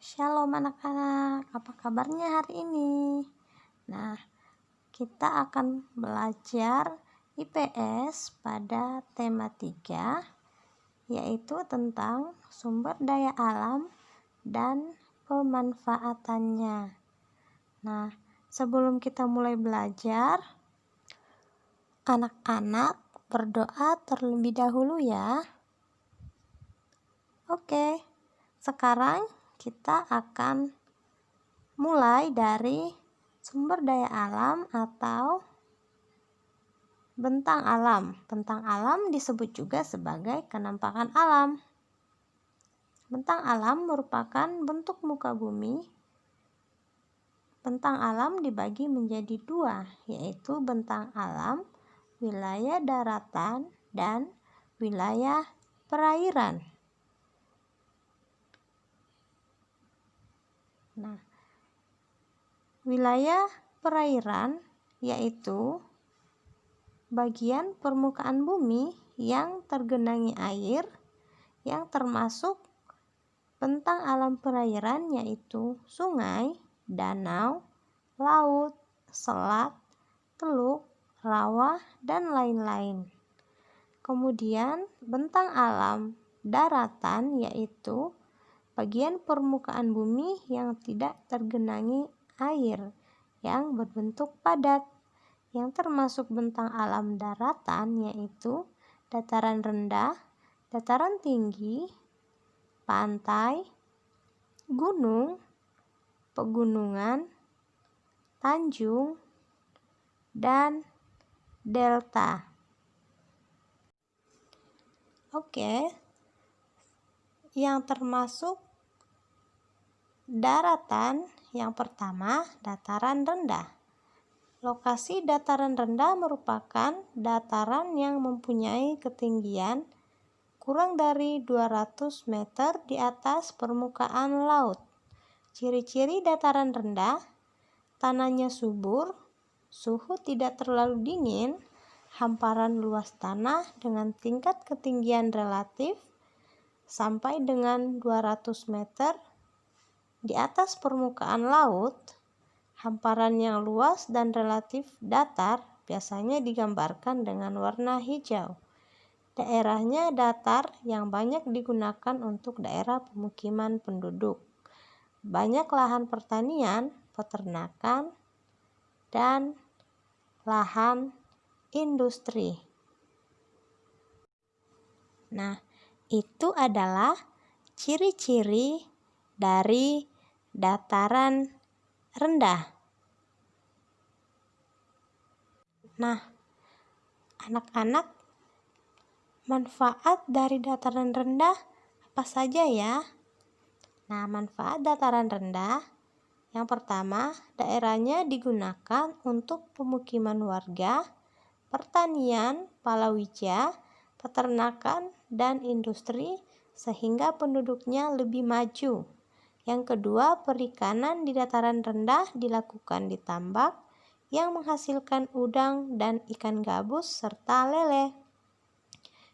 Shalom anak-anak, apa kabarnya hari ini? Nah, kita akan belajar IPS pada tema 3, yaitu tentang sumber daya alam dan pemanfaatannya. Nah, sebelum kita mulai belajar, anak-anak berdoa terlebih dahulu ya. Oke, sekarang kita akan mulai dari sumber daya alam atau bentang alam. Bentang alam disebut juga sebagai kenampakan alam. Bentang alam merupakan bentuk muka bumi. Bentang alam dibagi menjadi dua, yaitu bentang alam wilayah daratan dan wilayah perairan. Nah, wilayah perairan yaitu bagian permukaan bumi yang tergenangi air, yang termasuk bentang alam perairan yaitu sungai, danau, laut, selat, teluk, rawa, dan lain-lain. Kemudian bentang alam daratan yaitu bagian permukaan bumi yang tidak tergenangi air, yang berbentuk padat, yang termasuk bentang alam daratan yaitu dataran rendah, dataran tinggi, pantai, gunung, pegunungan, tanjung, dan delta. Oke, yang termasuk daratan yang pertama, dataran rendah. Lokasi dataran rendah merupakan dataran yang mempunyai ketinggian kurang dari 200 meter di atas permukaan laut. Ciri-ciri dataran rendah: tanahnya subur, suhu tidak terlalu dingin, hamparan luas tanah dengan tingkat ketinggian relatif sampai dengan 200 meter di atas permukaan laut, hamparan yang luas dan relatif datar biasanya digambarkan dengan warna hijau. Daerahnya datar yang banyak digunakan untuk daerah pemukiman penduduk. Banyak lahan pertanian, peternakan, dan lahan industri. Nah, itu adalah ciri-ciri dari dataran rendah. Nah, anak-anak, manfaat dari dataran rendah apa saja ya? Nah, manfaat dataran rendah yang pertama, daerahnya digunakan untuk pemukiman warga, pertanian, palawija, peternakan, dan industri sehingga penduduknya lebih maju. Yang kedua, perikanan di dataran rendah dilakukan di tambak yang menghasilkan udang dan ikan gabus serta lele.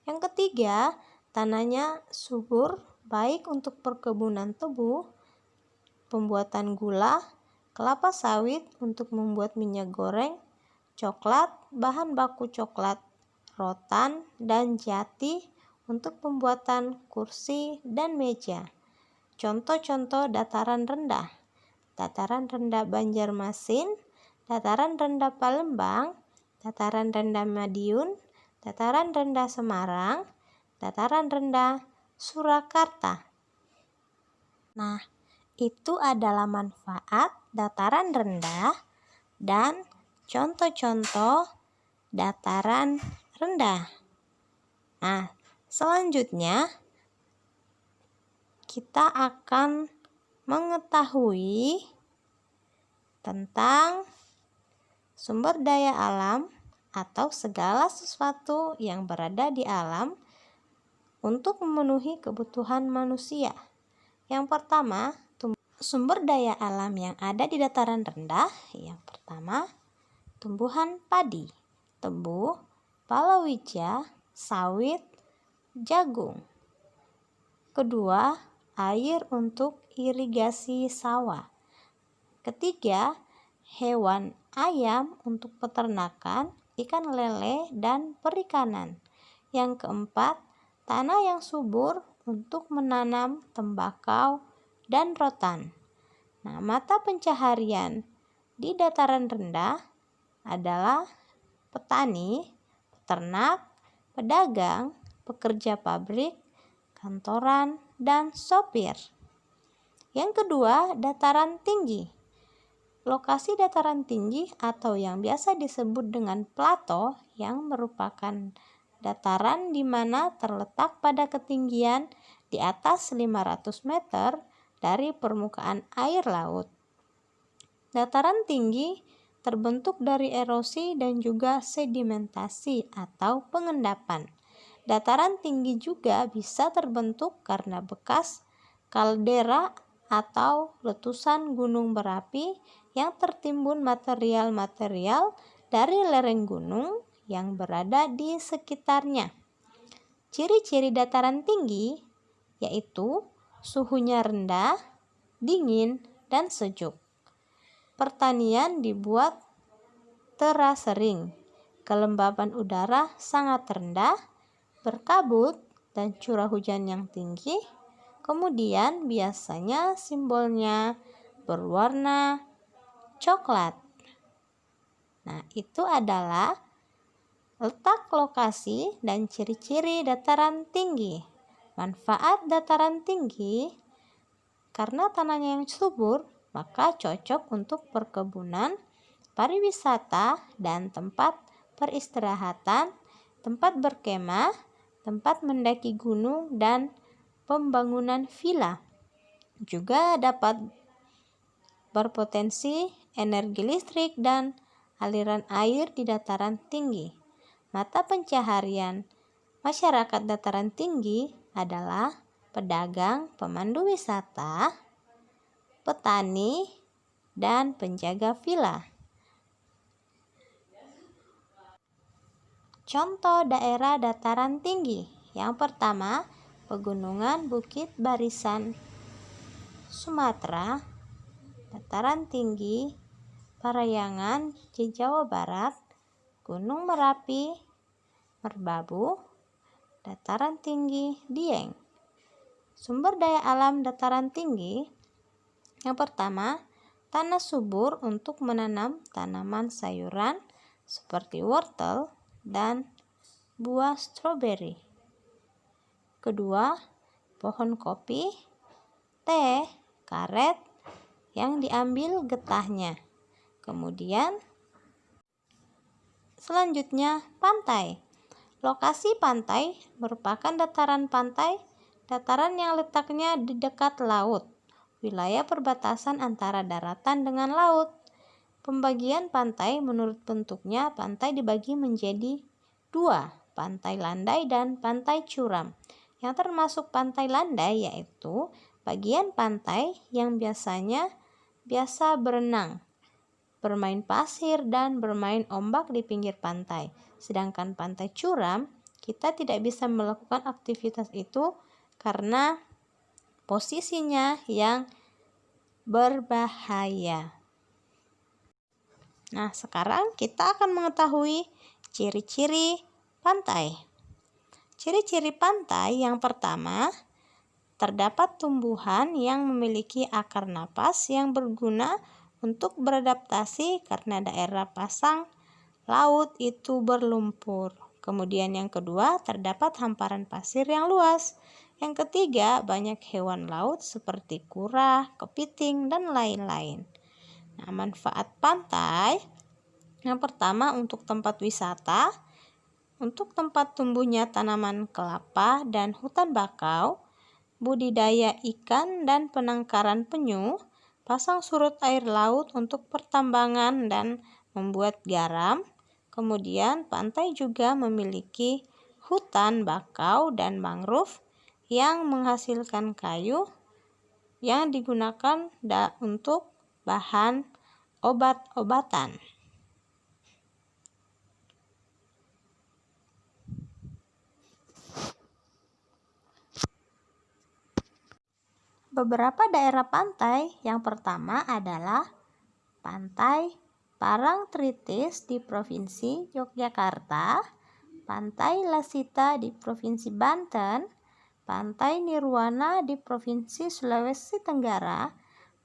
Yang ketiga, tanahnya subur baik untuk perkebunan tebu, pembuatan gula, kelapa sawit untuk membuat minyak goreng, coklat, bahan baku coklat, rotan, dan jati untuk pembuatan kursi dan meja. Contoh-contoh dataran rendah: dataran rendah Banjarmasin, dataran rendah Palembang, dataran rendah Madiun, dataran rendah Semarang, dataran rendah Surakarta. Nah, itu adalah manfaat dataran rendah dan contoh-contoh dataran rendah. Nah, selanjutnya kita akan mengetahui tentang sumber daya alam atau segala sesuatu yang berada di alam untuk memenuhi kebutuhan manusia. Yang pertama, sumber daya alam yang ada di dataran rendah. Yang pertama, tumbuhan padi, tebu, palawija, sawit, jagung. Kedua, air untuk irigasi sawah. Ketiga, hewan ayam untuk peternakan, ikan lele, dan perikanan. Yang keempat, tanah yang subur untuk menanam tembakau dan rotan. Nah, mata pencaharian di dataran rendah adalah petani, peternak, pedagang, pekerja pabrik, kantoran, dan sopir. Yang kedua, dataran tinggi. Lokasi dataran tinggi atau yang biasa disebut dengan plato yang merupakan dataran di mana terletak pada ketinggian di atas 500 meter dari permukaan air laut. Dataran tinggi terbentuk dari erosi dan juga sedimentasi atau pengendapan. Dataran tinggi juga bisa terbentuk karena bekas kaldera atau letusan gunung berapi yang tertimbun material-material dari lereng gunung yang berada di sekitarnya. Ciri-ciri dataran tinggi yaitu suhunya rendah, dingin, dan sejuk. Pertanian dibuat terasering. Kelembaban udara sangat rendah, berkabut, dan curah hujan yang tinggi. Kemudian biasanya simbolnya berwarna coklat. Nah, itu adalah letak lokasi dan ciri-ciri dataran tinggi. Manfaat dataran tinggi karena tanahnya yang subur, maka cocok untuk perkebunan, pariwisata, dan tempat peristirahatan, tempat berkemah, tempat mendaki gunung, dan pembangunan villa. Juga dapat berpotensi energi listrik dan aliran air di dataran tinggi. Mata pencaharian masyarakat dataran tinggi adalah pedagang, pemandu wisata, petani, dan penjaga villa. Contoh daerah dataran tinggi. Yang pertama, Pegunungan Bukit Barisan Sumatera, dataran tinggi Parayangan di Jawa Barat, Gunung Merapi, Merbabu, dataran tinggi Dieng. Sumber daya alam dataran tinggi. Yang pertama, tanah subur untuk menanam tanaman sayuran seperti wortel dan buah stroberi. Kedua, pohon kopi, teh, karet yang diambil getahnya. Kemudian selanjutnya, pantai. Lokasi pantai merupakan dataran pantai, dataran yang letaknya di dekat laut, wilayah perbatasan antara daratan dengan laut. Pembagian pantai menurut bentuknya, pantai dibagi menjadi dua, pantai landai dan pantai curam. Yang termasuk pantai landai yaitu bagian pantai yang biasa berenang, bermain pasir, dan bermain ombak di pinggir pantai. Sedangkan pantai curam, kita tidak bisa melakukan aktivitas itu karena posisinya yang berbahaya. Nah, sekarang kita akan mengetahui ciri-ciri pantai. Ciri-ciri pantai yang pertama, terdapat tumbuhan yang memiliki akar napas yang berguna untuk beradaptasi karena daerah pasang laut itu berlumpur. Kemudian yang kedua, terdapat hamparan pasir yang luas. Yang ketiga, banyak hewan laut seperti kura, kepiting, dan lain-lain. Nah, manfaat pantai yang pertama untuk tempat wisata, untuk tempat tumbuhnya tanaman kelapa dan hutan bakau, budidaya ikan dan penangkaran penyu, pasang surut air laut untuk pertambangan dan membuat garam. Kemudian pantai juga memiliki hutan bakau dan mangrove yang menghasilkan kayu yang digunakan untuk bahan obat-obatan. beberapa daerah pantai. Yang pertama adalah Pantai Parangtritis di Provinsi Yogyakarta, Pantai Lasita di Provinsi Banten, Pantai Nirwana di Provinsi Sulawesi Tenggara,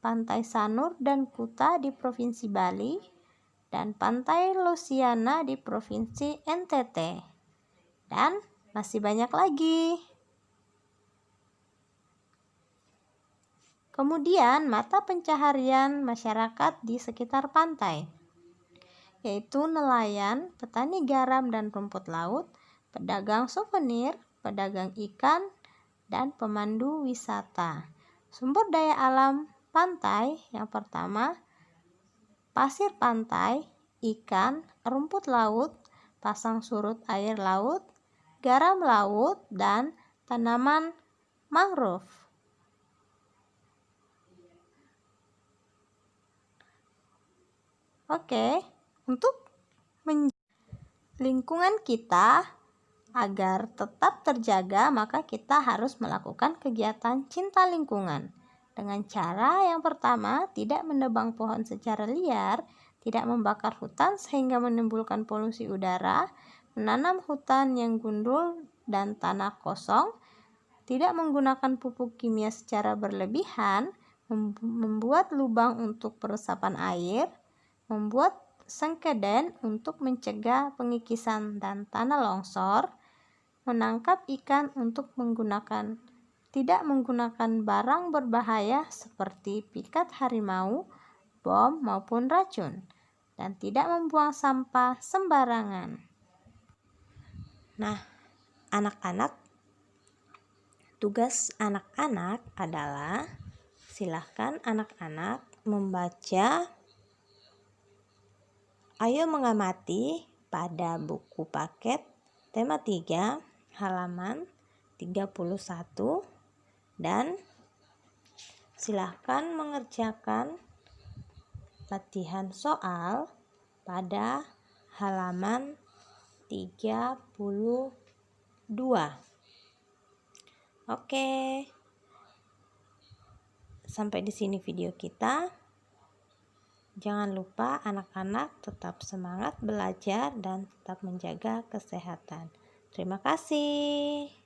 Pantai Sanur dan Kuta di Provinsi Bali, dan Pantai Losiana di Provinsi NTT. Dan masih banyak lagi. Kemudian mata pencaharian masyarakat di sekitar pantai, yaitu nelayan, petani garam dan rumput laut, pedagang souvenir, pedagang ikan, dan pemandu wisata. Sumber daya alam pantai yang pertama, pasir pantai, ikan, rumput laut, pasang surut air laut, garam laut, dan tanaman mangrove. Oke, untuk lingkungan kita agar tetap terjaga, maka kita harus melakukan kegiatan cinta lingkungan. Dengan cara yang pertama, tidak menebang pohon secara liar, tidak membakar hutan sehingga menimbulkan polusi udara, menanam hutan yang gundul dan tanah kosong, tidak menggunakan pupuk kimia secara berlebihan, membuat lubang untuk peresapan air, membuat sengkeden untuk mencegah pengikisan dan tanah longsor, menangkap ikan untuk tidak menggunakan barang berbahaya seperti pikat harimau, bom maupun racun, dan tidak membuang sampah sembarangan. Nah, anak-anak, tugas anak-anak adalah silahkan anak-anak membaca Ayo Mengamati pada buku paket tema 3 halaman 31 dan silahkan mengerjakan latihan soal pada halaman 32. Oke. Sampai di sini video kita. Jangan lupa anak-anak tetap semangat belajar dan tetap menjaga kesehatan. Terima kasih.